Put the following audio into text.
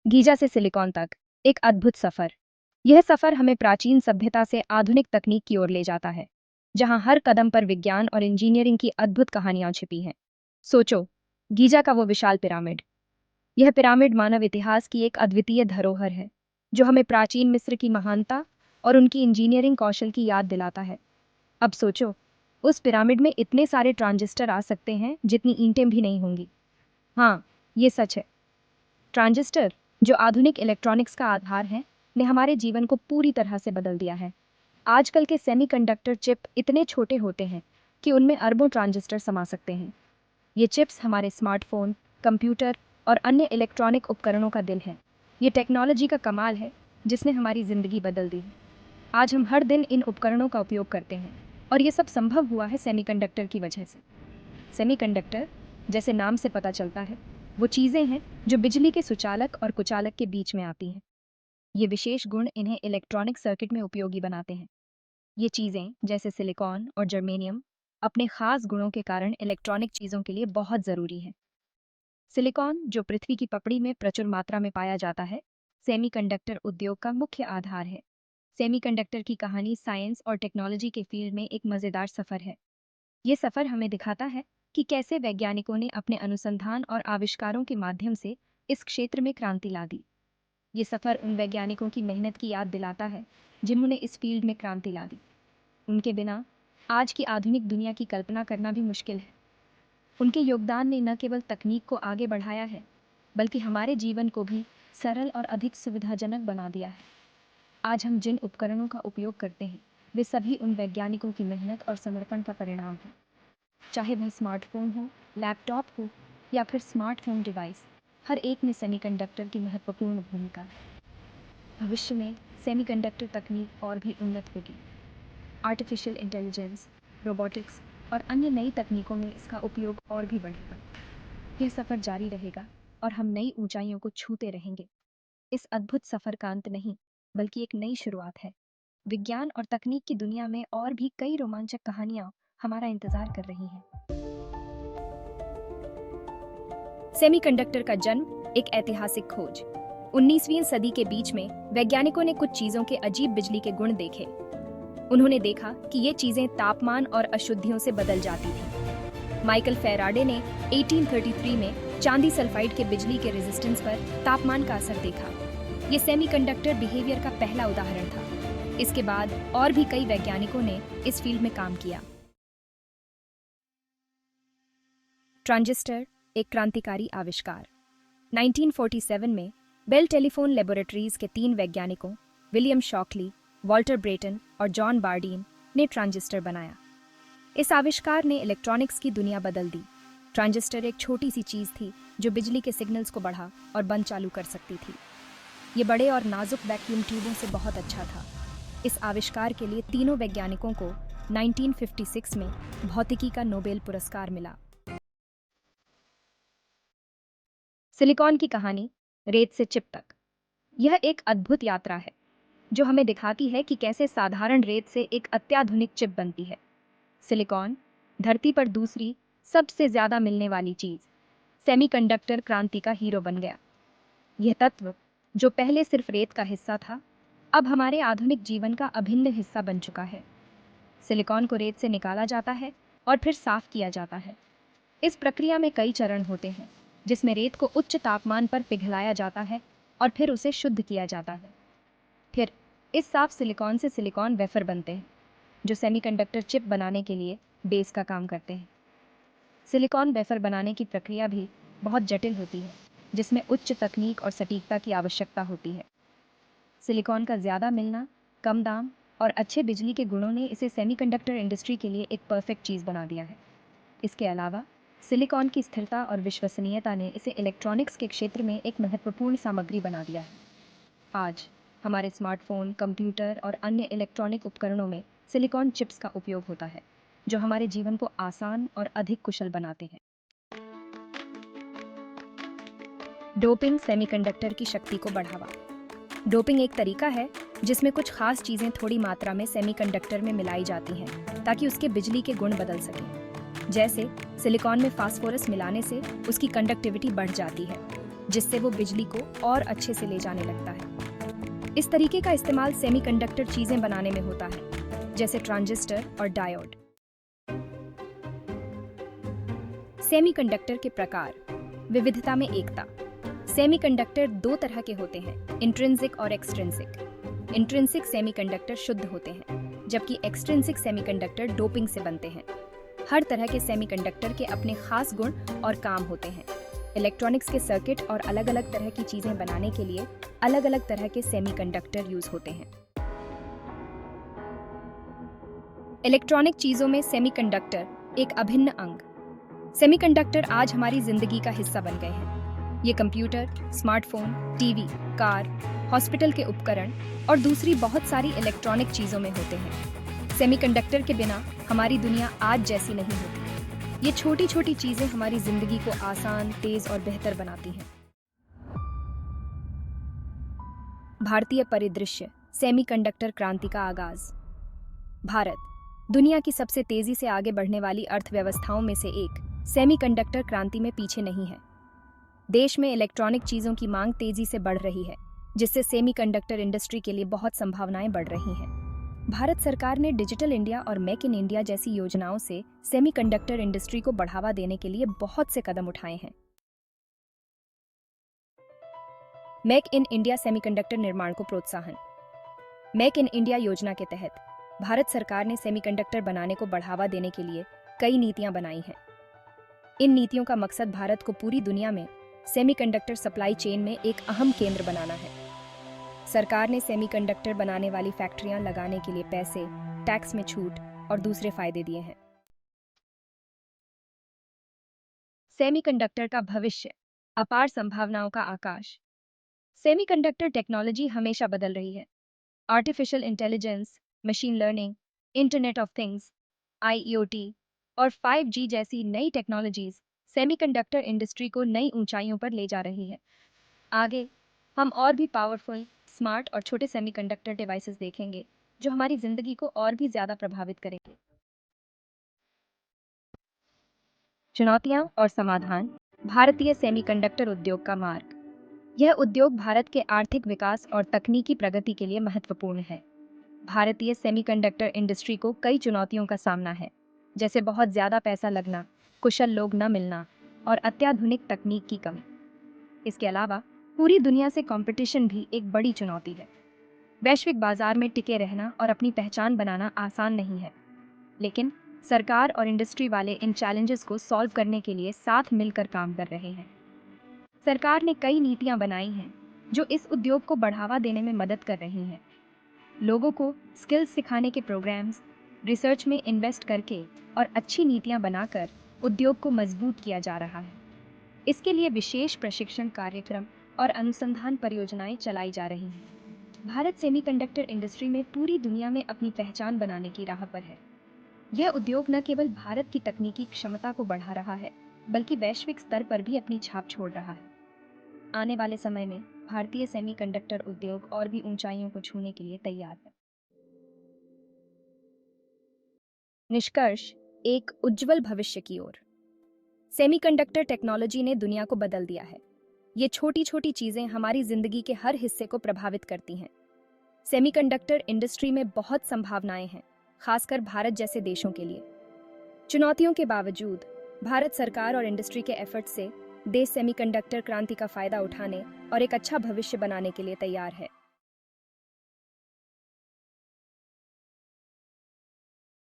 Giza से silicon तक एक अद्भुत सफर। यह सफर हमें प्राचीन सभ्यता से आधुनिक तकनीक की ओर ले जाता है, जहां हर कदम पर विज्ञान और इंजीनियरिंग की अद्भुत कहानियां छिपी हैं। सोचो, गीजा का वो विशाल पिरामिड। यह पिरामिड मानव इतिहास की एक अद्वितीय धरोहर है, जो हमें प्राचीन मिस्र की महानता और उनकी इंजीनियरिंग कौशल की याद दिलाता है। अब सोचो, उस पिरामिड में इतने सारे ट्रांजिस्टर आ सकते हैं जितनी ईंटें भी नहीं होंगी। हाँ, ये सच है। ट्रांजिस्टर, जो आधुनिक इलेक्ट्रॉनिक्स का आधार है, ने हमारे जीवन को पूरी तरह से बदल दिया है। आजकल के सेमीकंडक्टर चिप इतने छोटे होते हैं कि उनमें अरबों ट्रांजिस्टर समा सकते हैं। ये चिप्स हमारे स्मार्टफोन, कंप्यूटर और अन्य इलेक्ट्रॉनिक उपकरणों का दिल है। ये टेक्नोलॉजी का कमाल है, जिसने हमारी ज़िंदगी बदल दी है। आज हम हर दिन इन उपकरणों का उपयोग करते हैं, और ये सब संभव हुआ है सेमीकंडक्टर की वजह से। सेमीकंडक्टर, जैसे नाम से पता चलता है, वो चीज़ें हैं जो बिजली के सुचालक और कुचालक के बीच में आती हैं। ये विशेष गुण इन्हें इलेक्ट्रॉनिक सर्किट में उपयोगी बनाते हैं। ये चीज़ें, जैसे सिलिकॉन और जर्मेनियम, अपने खास गुणों के कारण इलेक्ट्रॉनिक चीज़ों के लिए बहुत ज़रूरी है। सिलिकॉन, जो पृथ्वी की पपड़ी में प्रचुर मात्रा में पाया जाता है, सेमीकंडक्टर उद्योग का मुख्य आधार है। सेमीकंडक्टर की कहानी साइंस और टेक्नोलॉजी के फील्ड में एक मज़ेदार सफ़र है। ये सफ़र हमें दिखाता है कि कैसे वैज्ञानिकों ने अपने अनुसंधान और आविष्कारों के माध्यम से इस क्षेत्र में क्रांति ला दी। ये सफ़र उन वैज्ञानिकों की मेहनत की याद दिलाता है, जिन्होंने इस फील्ड में क्रांति ला दी। उनके बिना आज की आधुनिक दुनिया की कल्पना करना भी मुश्किल है। उनके योगदान ने न केवल तकनीक को आगे बढ़ाया है, बल्कि हमारे जीवन को भी सरल और अधिक सुविधाजनक बना दिया है। आज हम जिन उपकरणों का उपयोग करते हैं, वे सभी उन वैज्ञानिकों की मेहनत और समर्पण का परिणाम है। चाहे वह स्मार्टफोन हो, लैपटॉप हो या फिर स्मार्ट होम डिवाइस, हर एक में सेमीकंडक्टर की महत्वपूर्ण भूमिका है। भविष्य में सेमीकंडक्टर तकनीक और भी उन्नत होगी। आर्टिफिशियल इंटेलिजेंस, रोबोटिक्स और अन्य नई तकनीकों में इसका उपयोग और भी बढ़ेगा। यह सफ़र जारी रहेगा और हम नई ऊंचाइयों को छूते रहेंगे। इस अद्भुत सफ़र का अंत नहीं, बल्कि एक नई शुरुआत है। विज्ञान और तकनीक की दुनिया में और भी कई रोमांचक कहानियां हमारा इंतजार कर रही हैं। सेमीकंडक्टर का जन्म एक ऐतिहासिक खोज। 19वीं सदी के बीच में वैज्ञानिकों ने कुछ चीजों के अजीब बिजली के गुण देखे। उन्होंने देखा कि ये चीजें तापमान और अशुद्धियों से बदल जाती थीं। माइकल फैराडे ने 1833 में चांदी सल्फाइड के बिजली के रेजिस्टेंस पर तापमान का असर देखा। ये सेमीकंडक्टर बिहेवियर का पहला उदाहरण था। इसके बाद और भी कई वैज्ञानिकों ने इस फील्ड में काम किया। ट्रांजिस्टर, एक क्रांतिकारी आविष्कार। 1947 में बेल टेलीफोन लेबोरेटरीज के 3 वैज्ञानिकों, विलियम शॉकली, वॉल्टर ब्रेटन और जॉन बार्डीन, ने ट्रांजिस्टर बनाया। इस आविष्कार ने इलेक्ट्रॉनिक्स की दुनिया बदल दी। ट्रांजिस्टर एक छोटी सी चीज थी जो बिजली के सिग्नल्स को बढ़ा और बंद चालू कर सकती थी। ये बड़े और नाजुक वैक्यूम ट्यूबों से बहुत अच्छा था। इस आविष्कार के लिए तीनों वैज्ञानिकों को 1956 में भौतिकी का नोबेल पुरस्कार मिला। सिलिकॉन की कहानी, रेत से चिप तक। यह एक अद्भुत यात्रा है, जो हमें दिखाती है कि कैसे साधारण रेत से एक अत्याधुनिक चिप बनती है। सिलिकॉन, धरती पर दूसरी सबसे ज्यादा मिलने वाली चीज, सेमीकंडक्टर क्रांति का हीरो बन गया। यह तत्व, जो पहले सिर्फ रेत का हिस्सा था, अब हमारे आधुनिक जीवन का अभिन्न हिस्सा बन चुका है। सिलिकॉन को रेत से निकाला जाता है और फिर साफ किया जाता है। इस प्रक्रिया में कई चरण होते हैं, जिसमें रेत को उच्च तापमान पर पिघलाया जाता है और फिर उसे शुद्ध किया जाता है। फिर इस साफ सिलिकॉन से सिलिकॉन वेफर बनते हैं, जो सेमीकंडक्टर चिप बनाने के लिए बेस का काम करते हैं। सिलिकॉन वेफर बनाने की प्रक्रिया भी बहुत जटिल होती है, जिसमें उच्च तकनीक और सटीकता की आवश्यकता होती है। सिलिकॉन का ज़्यादा मिलना, कम दाम और अच्छे बिजली के गुणों ने इसे सेमीकंडक्टर इंडस्ट्री के लिए एक परफेक्ट चीज़ बना दिया है। इसके अलावा सिलिकॉन की स्थिरता और विश्वसनीयता ने इसे इलेक्ट्रॉनिक्स के क्षेत्र में एक महत्वपूर्ण सामग्री बना दिया है। आज हमारे स्मार्टफोन, कंप्यूटर और अन्य इलेक्ट्रॉनिक उपकरणों में सिलिकॉन चिप्स का उपयोग होता है, जो हमारे जीवन को आसान और अधिक कुशल बनाते हैं। डोपिंग सेमीकंडक्टर की शक्ति को बढ़ावा। डोपिंग एक तरीका है जिसमें कुछ खास चीज़ें थोड़ी मात्रा में सेमीकंडक्टर में मिलाई जाती हैं, ताकि उसके बिजली के गुण बदल सकें। जैसे सिलिकॉन में फास्फोरस मिलाने से उसकी कंडक्टिविटी बढ़ जाती है। जिससे वो बिजली को और अच्छे से ले जाने लगता है। इस तरीके का इस्तेमाल सेमीकंडक्टर चीजें बनाने में होता है, जैसे ट्रांजिस्टर और डायोड। सेमीकंडक्टर के प्रकार, विविधता में एकता। सेमीकंडक्टर दो तरह के होते हैं, इंट्रिंसिक और एक्सट्रिंसिक। इंट्रिंसिक सेमीकंडक्टर शुद्ध होते हैं, जबकि एक्सट्रिंसिक सेमीकंडक्टर डोपिंग से बनते हैं। हर तरह के सेमीकंडक्टर के अपने खास गुण और काम होते हैं। इलेक्ट्रॉनिक्स के सर्किट और अलग अलग तरह की चीजें बनाने के लिए अलग अलग तरह के सेमीकंडक्टर यूज होते हैं। इलेक्ट्रॉनिक चीजों में सेमीकंडक्टर एक अभिन्न अंग। सेमीकंडक्टर आज हमारी जिंदगी का हिस्सा बन गए हैं। ये computer, smartphone, TV, car, hospital के उपकरण और दूसरी बहुत सारी इलेक्ट्रॉनिक चीजों में होते हैं। सेमीकंडक्टर के बिना हमारी दुनिया आज जैसी नहीं होती। ये छोटी छोटी चीजें हमारी जिंदगी को आसान, तेज और बेहतर बनाती हैं। भारतीय परिदृश्य, सेमीकंडक्टर क्रांति का आगाज। भारत, दुनिया की सबसे तेजी से आगे बढ़ने वाली अर्थव्यवस्थाओं में से एक, सेमीकंडक्टर क्रांति में पीछे नहीं है। देश में इलेक्ट्रॉनिक चीजों की मांग तेजी से बढ़ रही है, जिससे सेमीकंडक्टर इंडस्ट्री के लिए बहुत संभावनाएं बढ़ रही हैं। भारत सरकार ने डिजिटल इंडिया और मेक इन इंडिया जैसी योजनाओं से सेमीकंडक्टर इंडस्ट्री को बढ़ावा देने के लिए बहुत से कदम उठाए हैं। मेक इन इंडिया सेमीकंडक्टर निर्माण को प्रोत्साहन। मेक इन इंडिया योजना के तहत भारत सरकार ने सेमीकंडक्टर बनाने को बढ़ावा देने के लिए कई नीतियां बनाई हैं। इन नीतियों का मकसद भारत को पूरी दुनिया में सेमीकंडक्टर सप्लाई चेन में एक अहम केंद्र बनाना है। सरकार ने सेमीकंडक्टर बनाने वाली फैक्ट्रियां लगाने के लिए पैसे, टैक्स में छूट और दूसरे फायदे दिए हैं। सेमीकंडक्टर का भविष्य, अपार संभावनाओं का आकाश। सेमीकंडक्टर टेक्नोलॉजी हमेशा बदल रही है। Artificial intelligence, machine learning, internet of things, IoT और 5G जैसी नई टेक्नोलॉजीज सेमीकंडक्टर इंडस्ट्री को नई ऊंचाइयों पर ले जा रही है। आगे हम और भी पावरफुल, स्मार्ट और छोटे सेमीकंडक्टर डिवाइसेस देखेंगे, जो हमारी जिंदगी को और भी ज्यादा प्रभावित करेंगे। चुनौतियां और समाधान। भारतीय सेमीकंडक्टर उद्योग का मार्ग। यह उद्योग भारत के आर्थिक विकास और तकनीकी प्रगति के लिए महत्वपूर्ण है। भारतीय सेमीकंडक्टर इंडस्ट्री को कई चुनौतियों का सामना है, जैसे बहुत ज्यादा पैसा लगना, कुशल लोग न मिलना और अत्याधुनिक तकनीक की कमी। इसके अलावा पूरी दुनिया से कंपटीशन भी एक बड़ी चुनौती है। वैश्विक बाजार में टिके रहना और अपनी पहचान बनाना आसान नहीं है, लेकिन सरकार और इंडस्ट्री वाले इन चैलेंजेस को सॉल्व करने के लिए साथ मिलकर काम कर रहे हैं। सरकार ने कई नीतियां बनाई हैं जो इस उद्योग को बढ़ावा देने में मदद कर रही हैं। लोगों को स्किल्स सिखाने के प्रोग्राम्स, रिसर्च में इन्वेस्ट करके और अच्छी नीतियां बनाकर उद्योग को मजबूत किया जा रहा है। इसके लिए विशेष प्रशिक्षण कार्यक्रम और अनुसंधान परियोजनाएं चलाई जा रही हैं। भारत सेमीकंडक्टर इंडस्ट्री में पूरी दुनिया में अपनी पहचान बनाने की राह पर है। यह उद्योग न केवल भारत की तकनीकी क्षमता को बढ़ा रहा है, बल्कि वैश्विक स्तर पर भी अपनी छाप छोड़ रहा है। आने वाले समय में भारतीय सेमीकंडक्टर उद्योग और भी ऊंचाइयों को छूने के लिए तैयार है। निष्कर्ष, एक उज्जवल भविष्य की ओर। सेमीकंडक्टर टेक्नोलॉजी ने दुनिया को बदल दिया है। ये छोटी छोटी चीजें हमारी जिंदगी के हर हिस्से को प्रभावित करती हैं। सेमीकंडक्टर इंडस्ट्री में बहुत संभावनाएं हैं, खासकर भारत जैसे देशों के लिए। चुनौतियों के बावजूद भारत सरकार और इंडस्ट्री के एफर्ट से देश सेमीकंडक्टर क्रांति का फायदा उठाने और एक अच्छा भविष्य बनाने के लिए तैयार है।